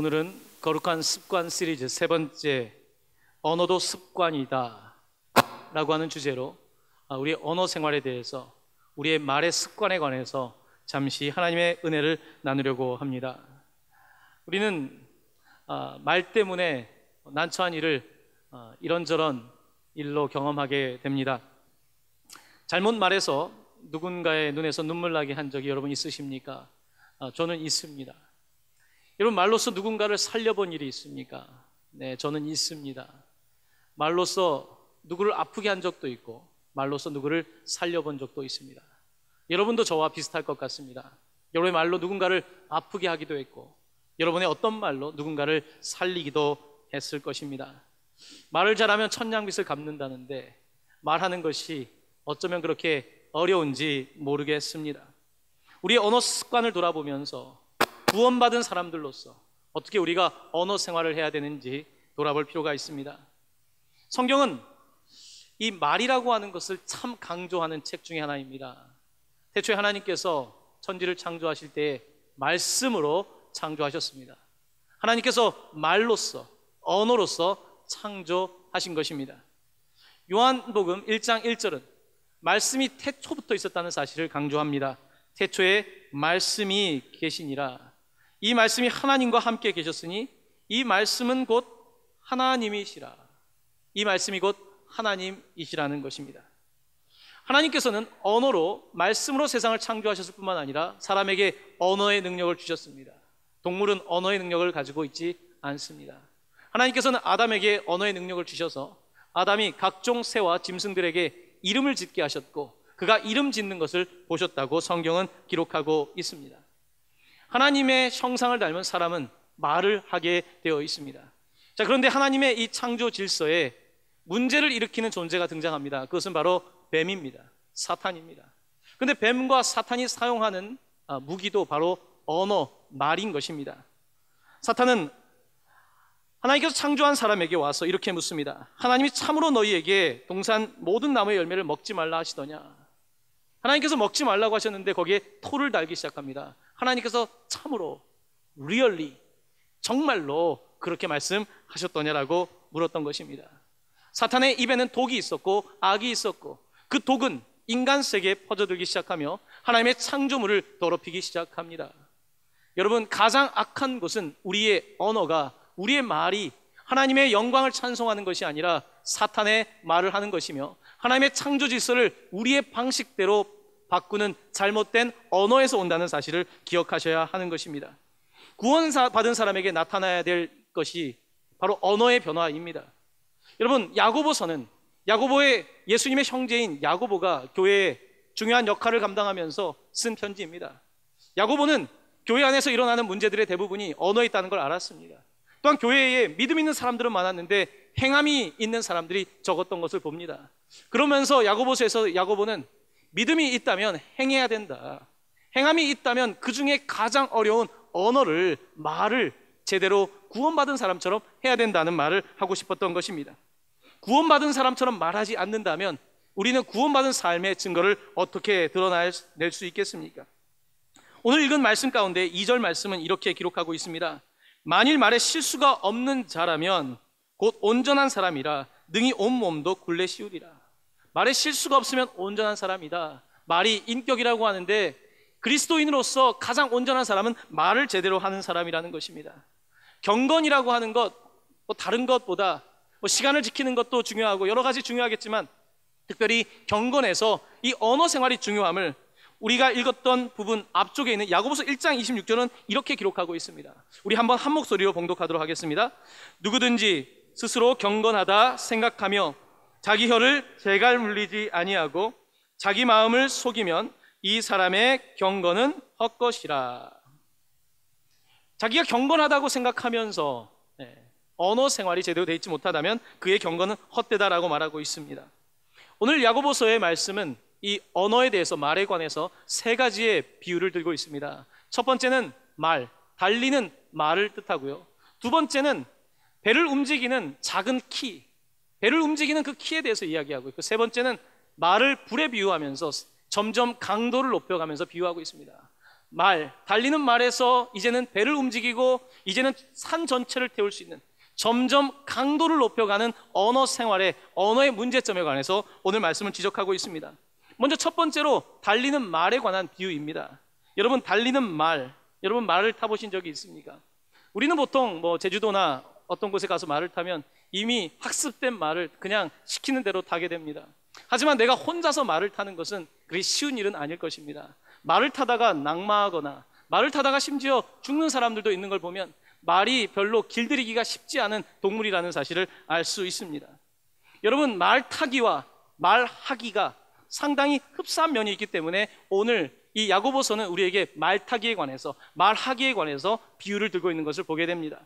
오늘은 거룩한 습관 시리즈 세 번째, 언어도 습관이다 라고 하는 주제로 우리의 언어 생활에 대해서, 우리의 말의 습관에 관해서 잠시 하나님의 은혜를 나누려고 합니다. 우리는 말 때문에 난처한 일을 이런저런 일로 경험하게 됩니다. 잘못 말해서 누군가의 눈에서 눈물 나게 한 적이 여러분 있으십니까? 저는 있습니다. 여러분, 말로써 누군가를 살려본 일이 있습니까? 네, 저는 있습니다. 말로써 누구를 아프게 한 적도 있고, 말로써 누구를 살려본 적도 있습니다. 여러분도 저와 비슷할 것 같습니다. 여러분의 말로 누군가를 아프게 하기도 했고, 여러분의 어떤 말로 누군가를 살리기도 했을 것입니다. 말을 잘하면 천냥빚을 갚는다는데, 말하는 것이 어쩌면 그렇게 어려운지 모르겠습니다. 우리의 언어 습관을 돌아보면서 구원받은 사람들로서 어떻게 우리가 언어 생활을 해야 되는지 돌아볼 필요가 있습니다. 성경은 이 말이라고 하는 것을 참 강조하는 책 중에 하나입니다. 태초에 하나님께서 천지를 창조하실 때에 말씀으로 창조하셨습니다. 하나님께서 말로써, 언어로서 창조하신 것입니다. 요한복음 1장 1절은 말씀이 태초부터 있었다는 사실을 강조합니다. 태초에 말씀이 계시니라. 이 말씀이 하나님과 함께 계셨으니 이 말씀은 곧 하나님이시라. 이 말씀이 곧 하나님이시라는 것입니다. 하나님께서는 언어로, 말씀으로 세상을 창조하셨을 뿐만 아니라 사람에게 언어의 능력을 주셨습니다. 동물은 언어의 능력을 가지고 있지 않습니다. 하나님께서는 아담에게 언어의 능력을 주셔서 아담이 각종 새와 짐승들에게 이름을 짓게 하셨고, 그가 이름 짓는 것을 보셨다고 성경은 기록하고 있습니다. 하나님의 형상을 닮은 사람은 말을 하게 되어 있습니다. 자, 그런데 하나님의 이 창조 질서에 문제를 일으키는 존재가 등장합니다. 그것은 바로 뱀입니다. 사탄입니다. 그런데 뱀과 사탄이 사용하는 무기도 바로 언어, 말인 것입니다. 사탄은 하나님께서 창조한 사람에게 와서 이렇게 묻습니다. 하나님이 참으로 너희에게 동산 모든 나무의 열매를 먹지 말라 하시더냐? 하나님께서 먹지 말라고 하셨는데 거기에 토를 달기 시작합니다. 하나님께서 참으로, really, 정말로 그렇게 말씀하셨더냐라고 물었던 것입니다. 사탄의 입에는 독이 있었고 악이 있었고, 그 독은 인간 세계에 퍼져들기 시작하며 하나님의 창조물을 더럽히기 시작합니다. 여러분, 가장 악한 것은 우리의 언어가, 우리의 말이 하나님의 영광을 찬송하는 것이 아니라 사탄의 말을 하는 것이며, 하나님의 창조 질서를 우리의 방식대로 바꾸는 잘못된 언어에서 온다는 사실을 기억하셔야 하는 것입니다. 구원받은 사람에게 나타나야 될 것이 바로 언어의 변화입니다. 여러분, 야고보서는 야고보의 예수님의 형제인 야고보가 교회에 중요한 역할을 감당하면서 쓴 편지입니다. 야고보는 교회 안에서 일어나는 문제들의 대부분이 언어에 있다는 걸 알았습니다. 또한 교회에 믿음 있는 사람들은 많았는데 행함이 있는 사람들이 적었던 것을 봅니다. 그러면서 야고보서에서 야고보는 믿음이 있다면 행해야 된다, 행함이 있다면 그 중에 가장 어려운 언어를, 말을 제대로 구원받은 사람처럼 해야 된다는 말을 하고 싶었던 것입니다. 구원받은 사람처럼 말하지 않는다면 우리는 구원받은 삶의 증거를 어떻게 드러낼 수 있겠습니까? 오늘 읽은 말씀 가운데 2절 말씀은 이렇게 기록하고 있습니다. 만일 말에 실수가 없는 자라면 곧 온전한 사람이라 능히 온 몸도 굴레 씌우리라. 말에 실수가 없으면 온전한 사람이다. 말이 인격이라고 하는데 그리스도인으로서 가장 온전한 사람은 말을 제대로 하는 사람이라는 것입니다. 경건이라고 하는 것, 다른 것보다 시간을 지키는 것도 중요하고 여러 가지 중요하겠지만, 특별히 경건에서 이 언어 생활이 중요함을 우리가 읽었던 부분 앞쪽에 있는 야고보서 1장 26절은 이렇게 기록하고 있습니다. 우리 한번 한 목소리로 봉독하도록 하겠습니다. 누구든지 스스로 경건하다 생각하며 자기 혀를 재갈 물리지 아니하고 자기 마음을 속이면 이 사람의 경건은 헛것이라. 자기가 경건하다고 생각하면서 언어 생활이 제대로 되어 있지 못하다면 그의 경건은 헛되다라고 말하고 있습니다. 오늘 야고보서의 말씀은 이 언어에 대해서, 말에 관해서 세 가지의 비유를 들고 있습니다. 첫 번째는 말, 달리는 말을 뜻하고요. 두 번째는 배를 움직이는 작은 키, 배를 움직이는 그 키에 대해서 이야기하고 있고, 세 번째는 말을 불에 비유하면서 점점 강도를 높여가면서 비유하고 있습니다. 달리는 말에서 이제는 배를 움직이고 이제는 산 전체를 태울 수 있는 점점 강도를 높여가는 언어 생활의 언어의 문제점에 관해서 오늘 말씀을 지적하고 있습니다. 먼저 첫 번째로 달리는 말에 관한 비유입니다. 여러분, 달리는 말, 여러분 말을 타보신 적이 있습니까? 우리는 보통 제주도나 어떤 곳에 가서 말을 타면 이미 학습된 말을 그냥 시키는 대로 타게 됩니다. 하지만 내가 혼자서 말을 타는 것은 그리 쉬운 일은 아닐 것입니다. 말을 타다가 낙마하거나 말을 타다가 심지어 죽는 사람들도 있는 걸 보면 말이 별로 길들이기가 쉽지 않은 동물이라는 사실을 알 수 있습니다. 여러분, 말 타기와 말하기가 상당히 흡사한 면이 있기 때문에 오늘 이 야고보서는 우리에게 말 타기에 관해서, 말하기에 관해서 비유를 들고 있는 것을 보게 됩니다.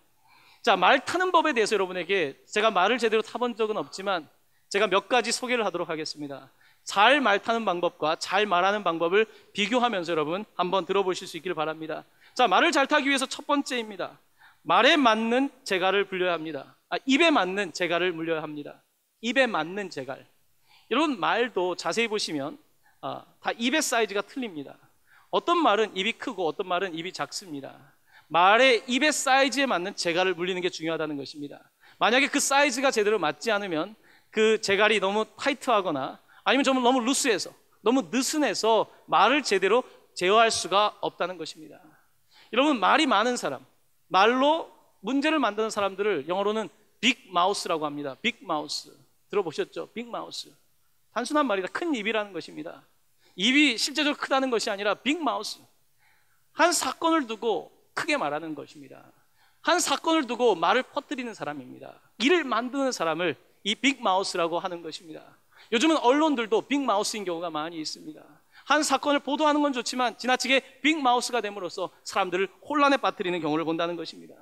자, 말 타는 법에 대해서 여러분에게 제가 말을 제대로 타본 적은 없지만 제가 몇 가지 소개를 하도록 하겠습니다. 잘 말 타는 방법과 잘 말하는 방법을 비교하면서 여러분 한번 들어보실 수 있기를 바랍니다. 자, 말을 잘 타기 위해서 첫 번째입니다. 말에 맞는 재갈을 불려야 합니다. 입에 맞는 재갈을 물려야 합니다. 입에 맞는 재갈. 여러분, 말도 자세히 보시면 다 입의 사이즈가 틀립니다. 어떤 말은 입이 크고 어떤 말은 입이 작습니다. 말의 입의 사이즈에 맞는 재갈을 물리는 게 중요하다는 것입니다. 만약에 그 사이즈가 제대로 맞지 않으면 그 재갈이 너무 타이트하거나 아니면 좀 너무 루스해서, 너무 느슨해서 말을 제대로 제어할 수가 없다는 것입니다. 여러분, 말이 많은 사람, 말로 문제를 만드는 사람들을 영어로는 빅 마우스라고 합니다. 빅 마우스. 들어보셨죠? 빅 마우스. 단순한 말이다. 큰 입이라는 것입니다. 입이 실제적으로 크다는 것이 아니라 빅 마우스. 한 사건을 두고 크게 말하는 것입니다. 한 사건을 두고 말을 퍼뜨리는 사람입니다. 일을 만드는 사람을 이 빅 마우스라고 하는 것입니다. 요즘은 언론들도 빅 마우스인 경우가 많이 있습니다. 한 사건을 보도하는 건 좋지만 지나치게 빅 마우스가 됨으로써 사람들을 혼란에 빠뜨리는 경우를 본다는 것입니다.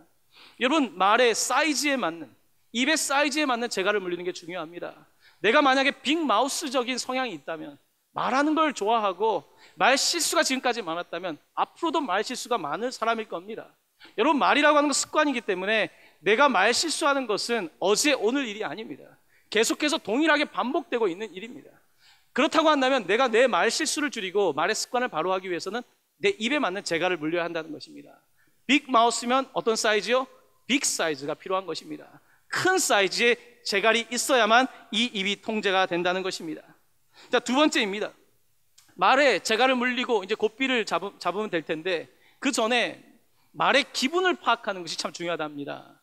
여러분, 말의 사이즈에 맞는, 입의 사이즈에 맞는 재갈을 물리는 게 중요합니다. 내가 만약에 빅 마우스적인 성향이 있다면, 말하는 걸 좋아하고 말 실수가 지금까지 많았다면 앞으로도 말 실수가 많을 사람일 겁니다. 여러분, 말이라고 하는 건 습관이기 때문에 내가 말 실수하는 것은 어제 오늘 일이 아닙니다. 계속해서 동일하게 반복되고 있는 일입니다. 그렇다고 한다면 내가 내 말 실수를 줄이고 말의 습관을 바로 하기 위해서는 내 입에 맞는 재갈을 물려야 한다는 것입니다. 빅 마우스면 어떤 사이즈요? 빅 사이즈가 필요한 것입니다. 큰 사이즈의 재갈이 있어야만 이 입이 통제가 된다는 것입니다. 자, 두 번째입니다. 말에 재갈을 물리고 이제 고삐를 잡으면 될 텐데 그 전에 말의 기분을 파악하는 것이 참 중요하답니다.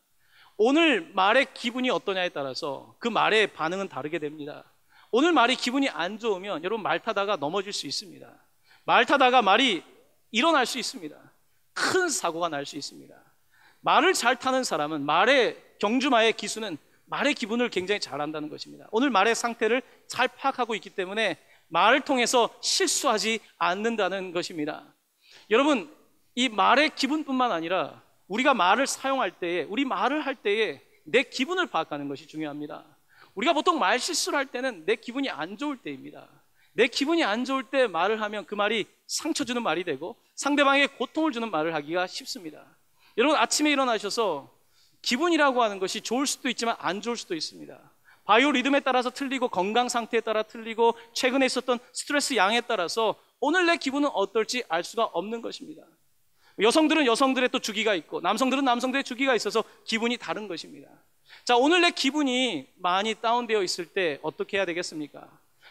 오늘 말의 기분이 어떠냐에 따라서 그 말의 반응은 다르게 됩니다. 오늘 말이 기분이 안 좋으면 여러분 말 타다가 넘어질 수 있습니다. 말 타다가 말이 일어날 수 있습니다. 큰 사고가 날 수 있습니다. 말을 잘 타는 사람은 말의 경주마의 기수는 말의 기분을 굉장히 잘 안다는 것입니다. 오늘 말의 상태를 잘 파악하고 있기 때문에 말을 통해서 실수하지 않는다는 것입니다. 여러분, 이 말의 기분뿐만 아니라 우리가 말을 사용할 때에, 우리 말을 할 때에 내 기분을 파악하는 것이 중요합니다. 우리가 보통 말 실수를 할 때는 내 기분이 안 좋을 때입니다. 내 기분이 안 좋을 때 말을 하면 그 말이 상처 주는 말이 되고 상대방에게 고통을 주는 말을 하기가 쉽습니다. 여러분, 아침에 일어나셔서 기분이라고 하는 것이 좋을 수도 있지만 안 좋을 수도 있습니다. 바이오 리듬에 따라서 틀리고 건강 상태에 따라 틀리고 최근에 있었던 스트레스 양에 따라서 오늘 내 기분은 어떨지 알 수가 없는 것입니다. 여성들은 여성들의 또 주기가 있고 남성들은 남성들의 주기가 있어서 기분이 다른 것입니다. 자, 오늘 내 기분이 많이 다운되어 있을 때 어떻게 해야 되겠습니까?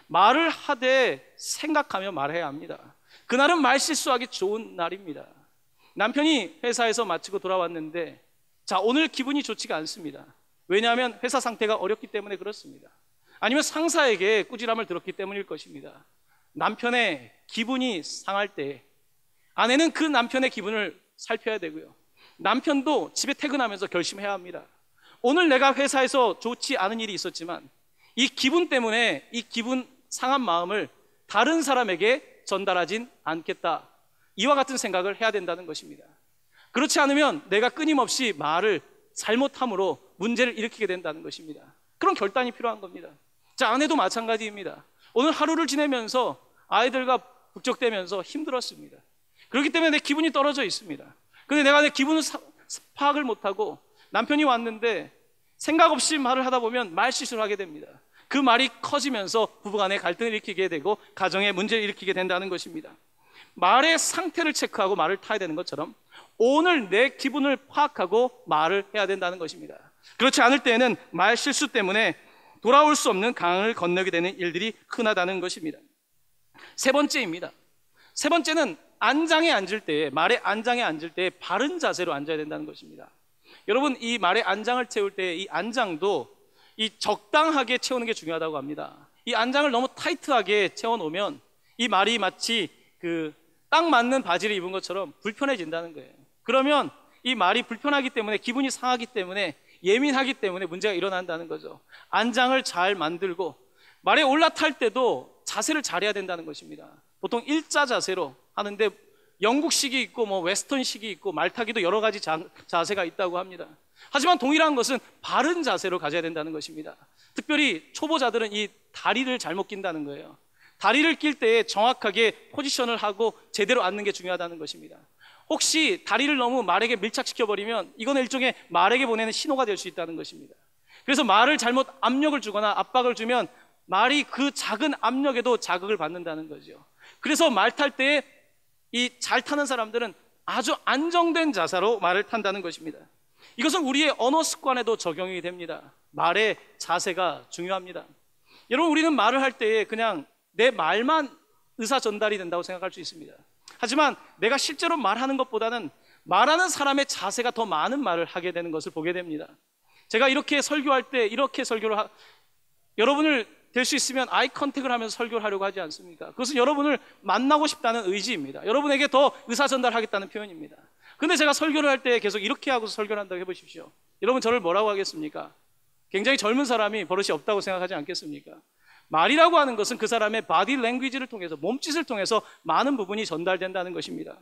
말을 하되 생각하며 말해야 합니다. 그날은 말 실수하기 좋은 날입니다. 남편이 회사에서 마치고 돌아왔는데 자, 오늘 기분이 좋지가 않습니다. 왜냐하면 회사 상태가 어렵기 때문에 그렇습니다. 아니면 상사에게 꾸지람을 들었기 때문일 것입니다. 남편의 기분이 상할 때 아내는 그 남편의 기분을 살펴야 되고요. 남편도 집에 퇴근하면서 결심해야 합니다. 오늘 내가 회사에서 좋지 않은 일이 있었지만 이 기분 때문에 이 기분 상한 마음을 다른 사람에게 전달하진 않겠다. 이와 같은 생각을 해야 된다는 것입니다. 그렇지 않으면 내가 끊임없이 말을 잘못함으로 문제를 일으키게 된다는 것입니다. 그런 결단이 필요한 겁니다. 자, 아내도 마찬가지입니다. 오늘 하루를 지내면서 아이들과 북적대면서 힘들었습니다. 그렇기 때문에 내 기분이 떨어져 있습니다. 그런데 내가 내 기분을 파악을 못하고 남편이 왔는데 생각 없이 말을 하다 보면 말 실수를 하게 됩니다. 그 말이 커지면서 부부간의 갈등을 일으키게 되고 가정에 문제를 일으키게 된다는 것입니다. 말의 상태를 체크하고 말을 타야 되는 것처럼 오늘 내 기분을 파악하고 말을 해야 된다는 것입니다. 그렇지 않을 때에는 말 실수 때문에 돌아올 수 없는 강을 건너게 되는 일들이 흔하다는 것입니다. 세 번째입니다. 세 번째는 안장에 앉을 때, 말의 안장에 앉을 때 바른 자세로 앉아야 된다는 것입니다. 여러분, 이 말의 안장을 채울 때 이 안장도 이 적당하게 채우는 게 중요하다고 합니다. 이 안장을 너무 타이트하게 채워놓으면 이 말이 마치 딱 맞는 바지를 입은 것처럼 불편해진다는 거예요. 그러면 이 말이 불편하기 때문에, 기분이 상하기 때문에, 예민하기 때문에 문제가 일어난다는 거죠. 안장을 잘 만들고 말에 올라탈 때도 자세를 잘해야 된다는 것입니다. 보통 일자 자세로 하는데 영국식이 있고 웨스턴식이 있고 말타기도 여러 가지 자세가 있다고 합니다. 하지만 동일한 것은 바른 자세로 가져야 된다는 것입니다. 특별히 초보자들은 이 다리를 잘못 낀다는 거예요. 다리를 낄 때 정확하게 포지션을 하고 제대로 앉는 게 중요하다는 것입니다. 혹시 다리를 너무 말에게 밀착시켜버리면 이거는 일종의 말에게 보내는 신호가 될 수 있다는 것입니다. 그래서 말을 잘못 압력을 주거나 압박을 주면 말이 그 작은 압력에도 자극을 받는다는 거죠. 그래서 말 탈 때 이 잘 타는 사람들은 아주 안정된 자세로 말을 탄다는 것입니다. 이것은 우리의 언어 습관에도 적용이 됩니다. 말의 자세가 중요합니다. 여러분, 우리는 말을 할 때 그냥 내 말만 의사 전달이 된다고 생각할 수 있습니다. 하지만 내가 실제로 말하는 것보다는 말하는 사람의 자세가 더 많은 말을 하게 되는 것을 보게 됩니다. 제가 이렇게 설교할 때 이렇게 여러분을 될 수 있으면 아이 컨택을 하면서 설교를 하려고 하지 않습니까? 그것은 여러분을 만나고 싶다는 의지입니다. 여러분에게 더 의사 전달하겠다는 표현입니다. 근데 제가 설교를 할 때 계속 이렇게 하고서 설교를 한다고 해보십시오. 여러분, 저를 뭐라고 하겠습니까? 굉장히 젊은 사람이 버릇이 없다고 생각하지 않겠습니까? 말이라고 하는 것은 그 사람의 바디 랭귀지를 통해서, 몸짓을 통해서 많은 부분이 전달된다는 것입니다.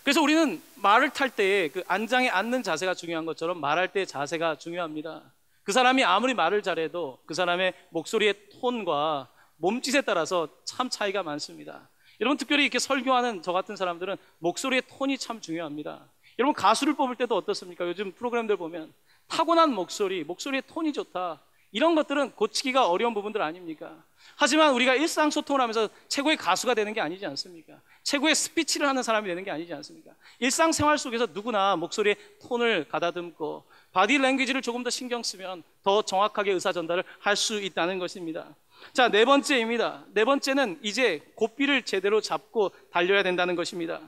그래서 우리는 말을 탈 때 그 안장에 앉는 자세가 중요한 것처럼 말할 때 자세가 중요합니다. 그 사람이 아무리 말을 잘해도 그 사람의 목소리의 톤과 몸짓에 따라서 참 차이가 많습니다. 여러분, 특별히 이렇게 설교하는 저 같은 사람들은 목소리의 톤이 참 중요합니다. 여러분, 가수를 뽑을 때도 어떻습니까? 요즘 프로그램들 보면 타고난 목소리의 톤이 좋다, 이런 것들은 고치기가 어려운 부분들 아닙니까? 하지만 우리가 일상소통을 하면서 최고의 가수가 되는 게 아니지 않습니까? 최고의 스피치를 하는 사람이 되는 게 아니지 않습니까? 일상생활 속에서 누구나 목소리의 톤을 가다듬고 바디 랭귀지를 조금 더 신경 쓰면 더 정확하게 의사 전달을 할 수 있다는 것입니다. 자, 네 번째입니다. 네 번째는 이제 고삐를 제대로 잡고 달려야 된다는 것입니다.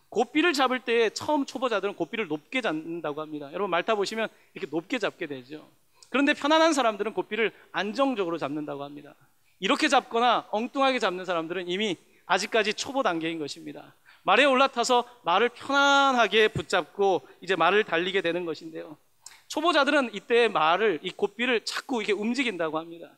고삐를 잡을 때 처음 초보자들은 고삐를 높게 잡는다고 합니다. 여러분, 말 타보시면 이렇게 높게 잡게 되죠. 그런데 편안한 사람들은 고삐를 안정적으로 잡는다고 합니다. 이렇게 잡거나 엉뚱하게 잡는 사람들은 이미 아직까지 초보 단계인 것입니다. 말에 올라타서 말을 편안하게 붙잡고 이제 말을 달리게 되는 것인데요. 초보자들은 이때 이 고삐를 자꾸 이렇게 움직인다고 합니다.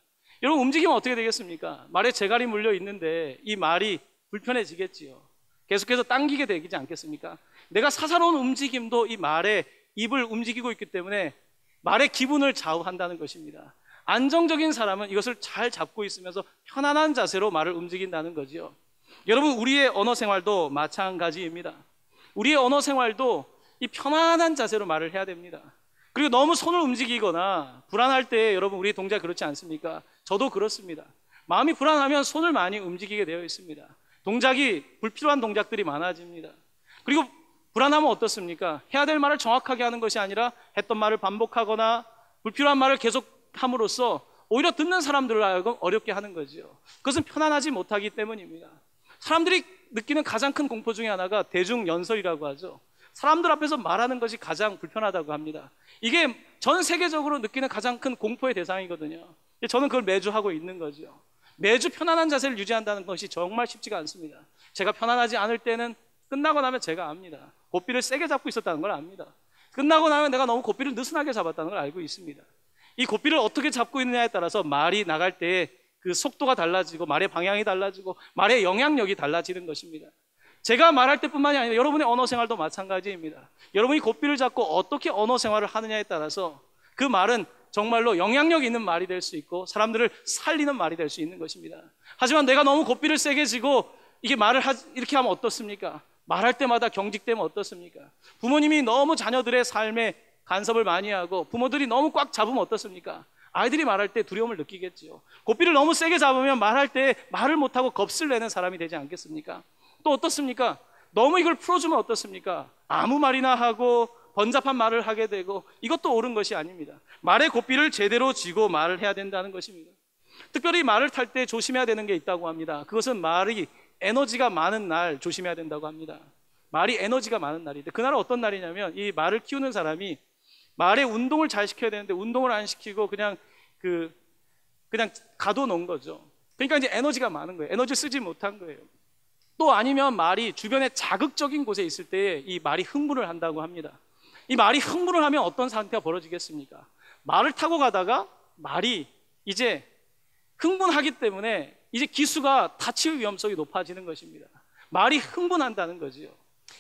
여러분, 움직이면 어떻게 되겠습니까? 말에 재갈이 물려 있는데 이 말이 불편해지겠지요. 계속해서 당기게 되지 않겠습니까? 내가 사사로운 움직임도 이 말의 입을 움직이고 있기 때문에 말의 기분을 좌우한다는 것입니다. 안정적인 사람은 이것을 잘 잡고 있으면서 편안한 자세로 말을 움직인다는 거죠. 여러분, 우리의 언어 생활도 마찬가지입니다. 우리의 언어 생활도 이 편안한 자세로 말을 해야 됩니다. 그리고 너무 손을 움직이거나 불안할 때 여러분, 우리의 동작 그렇지 않습니까? 저도 그렇습니다. 마음이 불안하면 손을 많이 움직이게 되어 있습니다. 동작이 불필요한 동작들이 많아집니다. 그리고 불안하면 어떻습니까? 해야 될 말을 정확하게 하는 것이 아니라 했던 말을 반복하거나 불필요한 말을 계속 함으로써 오히려 듣는 사람들을 하여금 어렵게 하는 거죠. 그것은 편안하지 못하기 때문입니다. 사람들이 느끼는 가장 큰 공포 중에 하나가 대중연설이라고 하죠. 사람들 앞에서 말하는 것이 가장 불편하다고 합니다. 이게 전 세계적으로 느끼는 가장 큰 공포의 대상이거든요. 저는 그걸 매주 하고 있는 거죠. 매주 편안한 자세를 유지한다는 것이 정말 쉽지가 않습니다. 제가 편안하지 않을 때는 끝나고 나면 제가 압니다. 고삐를 세게 잡고 있었다는 걸 압니다. 끝나고 나면 내가 너무 고삐를 느슨하게 잡았다는 걸 알고 있습니다. 이 고삐를 어떻게 잡고 있느냐에 따라서 말이 나갈 때 그 속도가 달라지고 말의 방향이 달라지고 말의 영향력이 달라지는 것입니다. 제가 말할 때뿐만이 아니라 여러분의 언어 생활도 마찬가지입니다. 여러분이 고삐를 잡고 어떻게 언어 생활을 하느냐에 따라서 그 말은 정말로 영향력 있는 말이 될 수 있고 사람들을 살리는 말이 될 수 있는 것입니다. 하지만 내가 너무 고삐를 세게 쥐고 이렇게 하면 어떻습니까? 말할 때마다 경직되면 어떻습니까? 부모님이 너무 자녀들의 삶에 간섭을 많이 하고 부모들이 너무 꽉 잡으면 어떻습니까? 아이들이 말할 때 두려움을 느끼겠지요. 고삐를 너무 세게 잡으면 말할 때 말을 못하고 겁을 내는 사람이 되지 않겠습니까? 또 어떻습니까? 너무 이걸 풀어주면 어떻습니까? 아무 말이나 하고 번잡한 말을 하게 되고, 이것도 옳은 것이 아닙니다. 말의 고삐를 제대로 쥐고 말을 해야 된다는 것입니다. 특별히 말을 탈 때 조심해야 되는 게 있다고 합니다. 그것은 말이 에너지가 많은 날 조심해야 된다고 합니다. 말이 에너지가 많은 날인데, 그날은 어떤 날이냐면, 이 말을 키우는 사람이 말의 운동을 잘 시켜야 되는데 운동을 안 시키고 그냥 가둬놓은 거죠. 그러니까 이제 에너지가 많은 거예요. 에너지 쓰지 못한 거예요. 또 아니면 말이 주변에 자극적인 곳에 있을 때 이 말이 흥분을 한다고 합니다. 이 말이 흥분을 하면 어떤 상태가 벌어지겠습니까? 말을 타고 가다가 말이 이제 흥분하기 때문에 이제 기수가 다칠 위험성이 높아지는 것입니다. 말이 흥분한다는 거지요.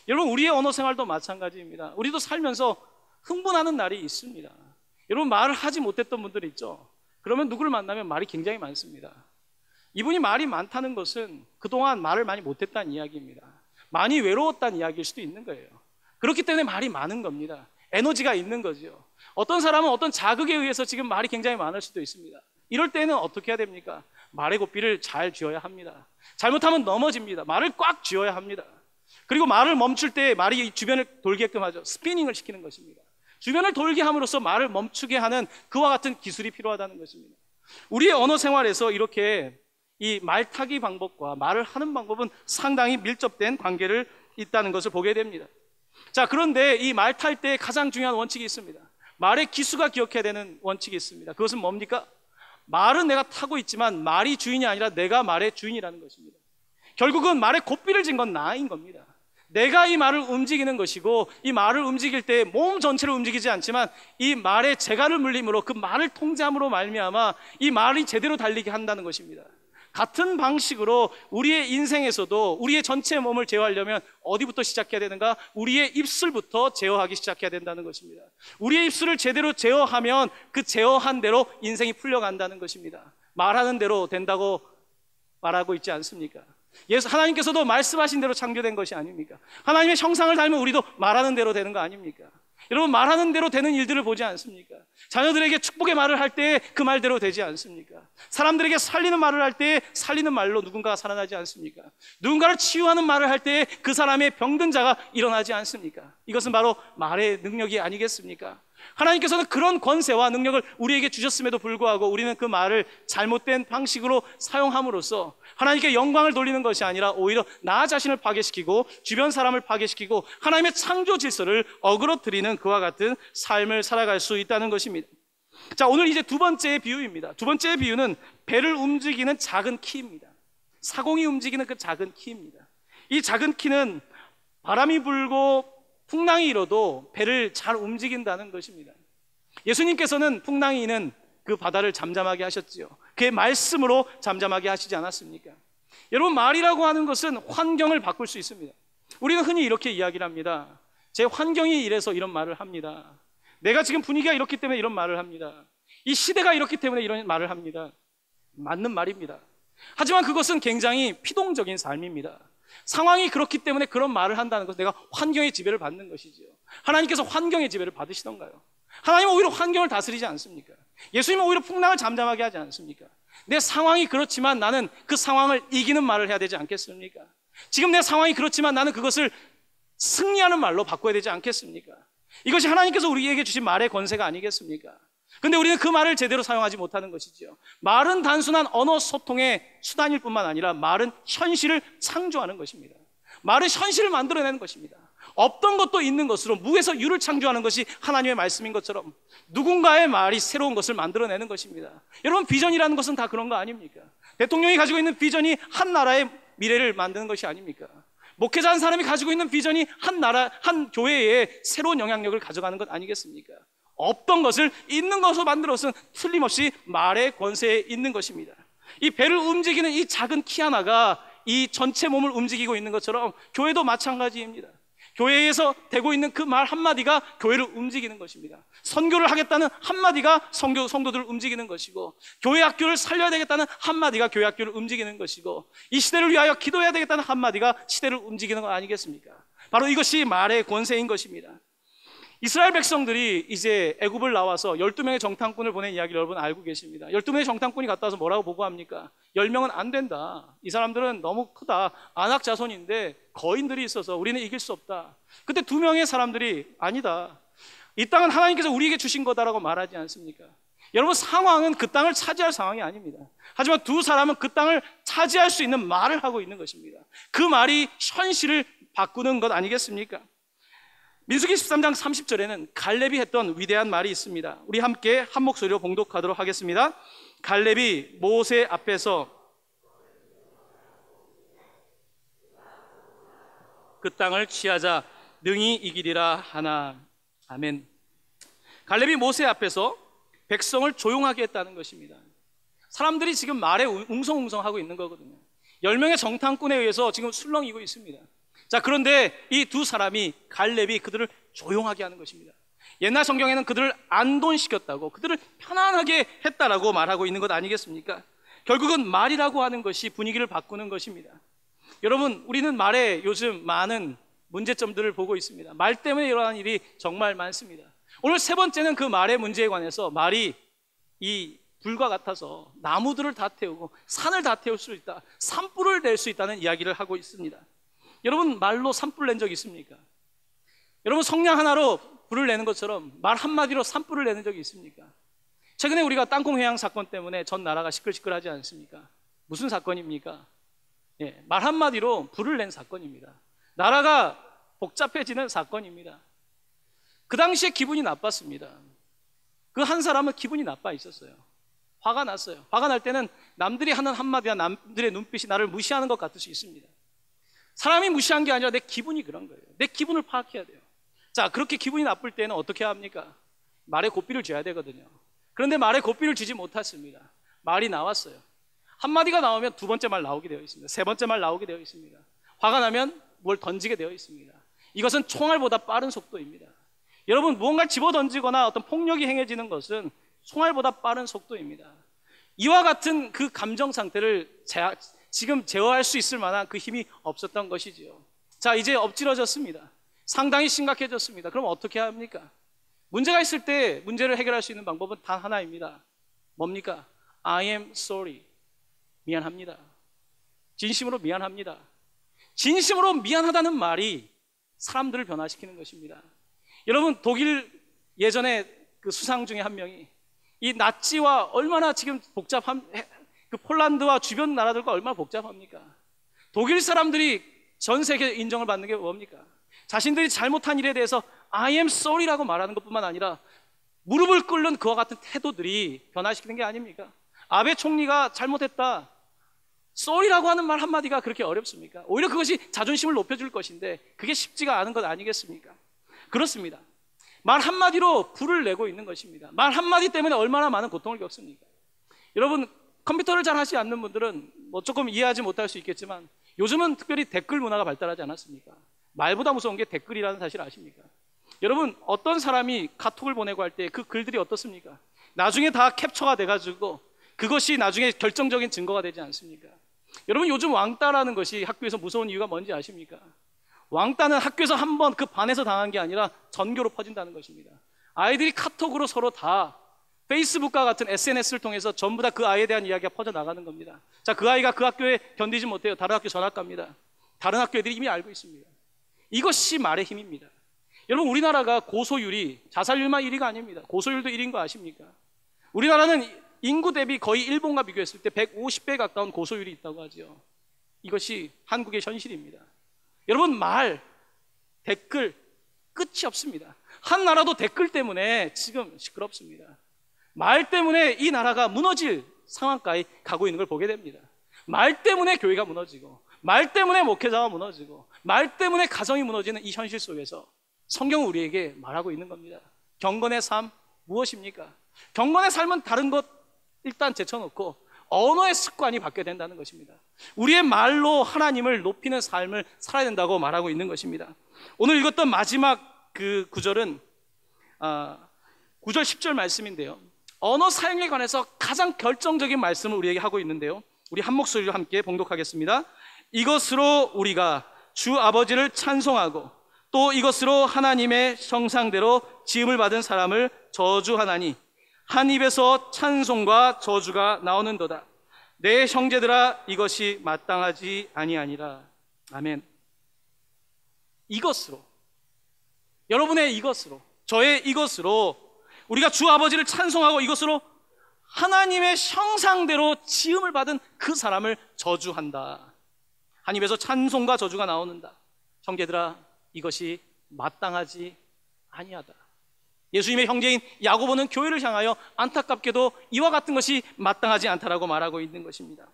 여러분, 우리의 언어 생활도 마찬가지입니다. 우리도 살면서 흥분하는 날이 있습니다. 여러분, 말을 하지 못했던 분들 있죠? 그러면 누구를 만나면 말이 굉장히 많습니다. 이분이 말이 많다는 것은 그동안 말을 많이 못했다는 이야기입니다. 많이 외로웠다는 이야기일 수도 있는 거예요. 그렇기 때문에 말이 많은 겁니다. 에너지가 있는 거죠. 어떤 사람은 어떤 자극에 의해서 지금 말이 굉장히 많을 수도 있습니다. 이럴 때는 어떻게 해야 됩니까? 말의 고삐를 잘 쥐어야 합니다. 잘못하면 넘어집니다. 말을 꽉 쥐어야 합니다. 그리고 말을 멈출 때 말이 주변을 돌게끔 하죠. 스피닝을 시키는 것입니다. 주변을 돌게 함으로써 말을 멈추게 하는 그와 같은 기술이 필요하다는 것입니다. 우리의 언어 생활에서 이렇게 이 말타기 방법과 말을 하는 방법은 상당히 밀접된 관계를 있다는 것을 보게 됩니다. 자, 그런데 이 말 탈 때 가장 중요한 원칙이 있습니다. 말의 기수가 기억해야 되는 원칙이 있습니다. 그것은 뭡니까? 말은 내가 타고 있지만 말이 주인이 아니라 내가 말의 주인이라는 것입니다. 결국은 말에 고삐를 진 건 나인 겁니다. 내가 이 말을 움직이는 것이고, 이 말을 움직일 때 몸 전체를 움직이지 않지만 이 말의 재갈을 물림으로 그 말을 통제함으로 말미암아 이 말이 제대로 달리게 한다는 것입니다. 같은 방식으로 우리의 인생에서도 우리의 전체 몸을 제어하려면 어디부터 시작해야 되는가? 우리의 입술부터 제어하기 시작해야 된다는 것입니다. 우리의 입술을 제대로 제어하면 그 제어한 대로 인생이 풀려간다는 것입니다. 말하는 대로 된다고 말하고 있지 않습니까? 하나님께서도 말씀하신 대로 창조된 것이 아닙니까? 하나님의 형상을 닮은 우리도 말하는 대로 되는 거 아닙니까? 여러분, 말하는 대로 되는 일들을 보지 않습니까? 자녀들에게 축복의 말을 할 때 그 말대로 되지 않습니까? 사람들에게 살리는 말을 할 때 살리는 말로 누군가가 살아나지 않습니까? 누군가를 치유하는 말을 할 때 그 사람의 병든 자가 일어나지 않습니까? 이것은 바로 말의 능력이 아니겠습니까? 하나님께서는 그런 권세와 능력을 우리에게 주셨음에도 불구하고 우리는 그 말을 잘못된 방식으로 사용함으로써 하나님께 영광을 돌리는 것이 아니라 오히려 나 자신을 파괴시키고 주변 사람을 파괴시키고 하나님의 창조 질서를 어그러뜨리는 그와 같은 삶을 살아갈 수 있다는 것입니다. 자, 오늘 이제 두 번째 비유입니다. 두 번째 비유는 배를 움직이는 작은 키입니다. 사공이 움직이는 그 작은 키입니다. 이 작은 키는 바람이 불고 풍랑이 일어도 배를 잘 움직인다는 것입니다. 예수님께서는 풍랑이 있는 그 바다를 잠잠하게 하셨지요. 그의 말씀으로 잠잠하게 하시지 않았습니까? 여러분, 말이라고 하는 것은 환경을 바꿀 수 있습니다. 우리는 흔히 이렇게 이야기를 합니다. 제 환경이 이래서 이런 말을 합니다. 내가 지금 분위기가 이렇기 때문에 이런 말을 합니다. 이 시대가 이렇기 때문에 이런 말을 합니다. 맞는 말입니다. 하지만 그것은 굉장히 피동적인 삶입니다. 상황이 그렇기 때문에 그런 말을 한다는 것은 내가 환경의 지배를 받는 것이지요. 하나님께서 환경의 지배를 받으시던가요? 하나님은 오히려 환경을 다스리지 않습니까? 예수님은 오히려 풍랑을 잠잠하게 하지 않습니까? 내 상황이 그렇지만 나는 그 상황을 이기는 말을 해야 되지 않겠습니까? 지금 내 상황이 그렇지만 나는 그것을 승리하는 말로 바꿔야 되지 않겠습니까? 이것이 하나님께서 우리에게 주신 말의 권세가 아니겠습니까? 근데 우리는 그 말을 제대로 사용하지 못하는 것이지요. 말은 단순한 언어 소통의 수단일 뿐만 아니라 말은 현실을 창조하는 것입니다. 말은 현실을 만들어내는 것입니다. 없던 것도 있는 것으로 무에서 유를 창조하는 것이 하나님의 말씀인 것처럼 누군가의 말이 새로운 것을 만들어내는 것입니다. 여러분, 비전이라는 것은 다 그런 거 아닙니까? 대통령이 가지고 있는 비전이 한 나라의 미래를 만드는 것이 아닙니까? 목회자 한 사람이 가지고 있는 비전이 한 나라, 한 교회에 새로운 영향력을 가져가는 것 아니겠습니까? 없던 것을 있는 것으로 만들어서는 틀림없이 말의 권세에 있는 것입니다. 이 배를 움직이는 이 작은 키 하나가 이 전체 몸을 움직이고 있는 것처럼 교회도 마찬가지입니다. 교회에서 되고 있는 그 말 한마디가 교회를 움직이는 것입니다. 선교를 하겠다는 한마디가 성도들을 움직이는 것이고, 교회 학교를 살려야 되겠다는 한마디가 교회 학교를 움직이는 것이고, 이 시대를 위하여 기도해야 되겠다는 한마디가 시대를 움직이는 것 아니겠습니까? 바로 이것이 말의 권세인 것입니다. 이스라엘 백성들이 이제 애굽을 나와서 12명의 정탐꾼을 보낸 이야기를 여러분 알고 계십니다. 12명의 정탐꾼이 갔다 와서 뭐라고 보고합니까? 10명은 안 된다. 이 사람들은 너무 크다. 아낙 자손인데 거인들이 있어서 우리는 이길 수 없다. 그때 2명의 사람들이 아니다. 이 땅은 하나님께서 우리에게 주신 거다라고 말하지 않습니까? 여러분, 상황은 그 땅을 차지할 상황이 아닙니다. 하지만 2 사람은 그 땅을 차지할 수 있는 말을 하고 있는 것입니다. 그 말이 현실을 바꾸는 것 아니겠습니까? 민수기 13장 30절에는 갈렙이 했던 위대한 말이 있습니다. 우리 함께 한 목소리로 봉독하도록 하겠습니다. 갈렙이 모세 앞에서 그 땅을 취하자 능히 이기리라 하나. 아멘. 갈렙이 모세 앞에서 백성을 조용하게 했다는 것입니다. 사람들이 지금 말에 웅성웅성하고 있는 거거든요. 10명의 정탐꾼에 의해서 지금 술렁이고 있습니다. 자, 그런데 이 2 사람이, 갈렙이 그들을 조용하게 하는 것입니다. 옛날 성경에는 그들을 안돈시켰다고, 그들을 편안하게 했다라고 말하고 있는 것 아니겠습니까? 결국은 말이라고 하는 것이 분위기를 바꾸는 것입니다. 여러분, 우리는 말에 요즘 많은 문제점들을 보고 있습니다. 말 때문에 일어나는 일이 정말 많습니다. 오늘 3번째는 그 말의 문제에 관해서, 말이 이 불과 같아서 나무들을 다 태우고 산을 다 태울 수 있다, 산불을 낼 수 있다는 이야기를 하고 있습니다. 여러분, 말로 산불 낸 적 있습니까? 여러분, 성냥 하나로 불을 내는 것처럼 말 한마디로 산불을 내는 적이 있습니까? 최근에 우리가 땅콩 회항 사건 때문에 전 나라가 시끌시끌하지 않습니까? 무슨 사건입니까? 말 한마디로 불을 낸 사건입니다. 나라가 복잡해지는 사건입니다. 그 당시에 기분이 나빴습니다. 그 한 사람은 기분이 나빠 있었어요. 화가 났어요. 화가 날 때는 남들이 하는 한마디나 남들의 눈빛이 나를 무시하는 것 같을 수 있습니다. 사람이 무시한 게 아니라 내 기분이 그런 거예요. 내 기분을 파악해야 돼요. 자, 그렇게 기분이 나쁠 때는 어떻게 합니까? 말에 고삐를 줘야 되거든요. 그런데 말에 고삐를 주지 못했습니다. 말이 나왔어요. 한마디가 나오면 2번째 말 나오게 되어 있습니다. 3번째 말 나오게 되어 있습니다. 화가 나면 뭘 던지게 되어 있습니다. 이것은 총알보다 빠른 속도입니다. 여러분, 무언가를 집어 던지거나 어떤 폭력이 행해지는 것은 총알보다 빠른 속도입니다. 이와 같은 그 감정 상태를 지금 제어할 수 있을 만한 그 힘이 없었던 것이지요. 자, 이제 엎질러졌습니다. 상당히 심각해졌습니다. 그럼 어떻게 합니까? 문제가 있을 때 문제를 해결할 수 있는 방법은 단 하나입니다. 뭡니까? I am sorry. 미안합니다. 진심으로 미안합니다. 진심으로 미안하다는 말이 사람들을 변화시키는 것입니다. 여러분, 독일 예전에 그 수상 중에 한 명이 이 나치와 얼마나 지금 그 폴란드와 주변 나라들과 얼마나 복잡합니까? 독일 사람들이 전 세계 인정을 받는 게 뭡니까? 자신들이 잘못한 일에 대해서 I am sorry라고 말하는 것뿐만 아니라 무릎을 꿇는 그와 같은 태도들이 변화시키는 게 아닙니까? 아베 총리가 잘못했다, sorry라고 하는 말 한마디가 그렇게 어렵습니까? 오히려 그것이 자존심을 높여줄 것인데 그게 쉽지가 않은 것 아니겠습니까? 그렇습니다. 말 한마디로 불을 내고 있는 것입니다. 말 한마디 때문에 얼마나 많은 고통을 겪습니까? 여러분, 컴퓨터를 잘 하지 않는 분들은 뭐 조금 이해하지 못할 수 있겠지만 요즘은 특별히 댓글 문화가 발달하지 않았습니까? 말보다 무서운 게 댓글이라는 사실 아십니까? 여러분, 어떤 사람이 카톡을 보내고 할 때 그 글들이 어떻습니까? 나중에 다 캡처가 돼가지고 그것이 나중에 결정적인 증거가 되지 않습니까? 여러분, 요즘 왕따라는 것이 학교에서 무서운 이유가 뭔지 아십니까? 왕따는 학교에서 한번 그 반에서 당한 게 아니라 전교로 퍼진다는 것입니다. 아이들이 카톡으로 서로 다 페이스북과 같은 SNS를 통해서 전부 다 그 아이에 대한 이야기가 퍼져나가는 겁니다. 자, 그 아이가 그 학교에 견디지 못해요. 다른 학교 전학 갑니다. 다른 학교 애들이 이미 알고 있습니다. 이것이 말의 힘입니다. 여러분, 우리나라가 고소율이 자살률만 1위가 아닙니다. 고소율도 1위인 거 아십니까? 우리나라는 인구 대비 거의 일본과 비교했을 때 150배 가까운 고소율이 있다고 하죠. 이것이 한국의 현실입니다. 여러분, 말, 댓글 끝이 없습니다. 한 나라도 댓글 때문에 지금 시끄럽습니다. 말 때문에 이 나라가 무너질 상황까지 가고 있는 걸 보게 됩니다. 말 때문에 교회가 무너지고, 말 때문에 목회자가 무너지고, 말 때문에 가정이 무너지는 이 현실 속에서 성경은 우리에게 말하고 있는 겁니다. 경건의 삶 무엇입니까? 경건의 삶은 다른 것 일단 제쳐놓고 언어의 습관이 바뀌어야 된다는 것입니다. 우리의 말로 하나님을 높이는 삶을 살아야 된다고 말하고 있는 것입니다. 오늘 읽었던 마지막 그 구절은 9절 10절 말씀인데요, 언어 사용에 관해서 가장 결정적인 말씀을 우리에게 하고 있는데요, 우리 한 목소리로 함께 봉독하겠습니다. 이것으로 우리가 주 아버지를 찬송하고 또 이것으로 하나님의 형상대로 지음을 받은 사람을 저주하나니 한 입에서 찬송과 저주가 나오는도다. 내 형제들아, 이것이 마땅하지 아니하니라. 아멘. 이것으로, 여러분의 이것으로, 저의 이것으로 우리가 주 아버지를 찬송하고 이것으로 하나님의 형상대로 지음을 받은 그 사람을 저주한다. 한 입에서 찬송과 저주가 나오는다. 형제들아, 이것이 마땅하지 아니하다. 예수님의 형제인 야고보는 교회를 향하여 안타깝게도 이와 같은 것이 마땅하지 않다라고 말하고 있는 것입니다.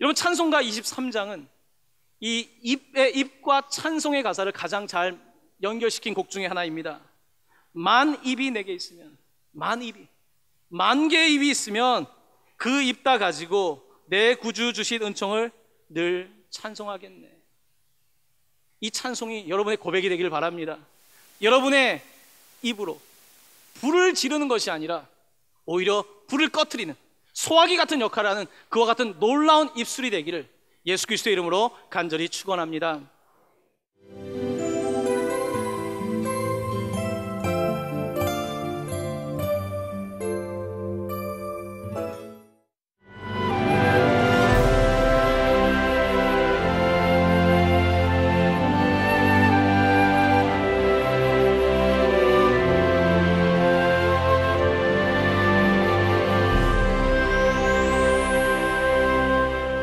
여러분, 찬송가 23장은 이 입과 찬송의 가사를 가장 잘 연결시킨 곡 중에 하나입니다. 만 입이 내게 있으면, 만 개의 입이 있으면 그 입 다 가지고 내 구주 주신 은총을 늘 찬송하겠네. 이 찬송이 여러분의 고백이 되기를 바랍니다. 여러분의 입으로 불을 지르는 것이 아니라 오히려 불을 꺼트리는 소화기 같은 역할을 하는 그와 같은 놀라운 입술이 되기를 예수 그리스도의 이름으로 간절히 축원합니다.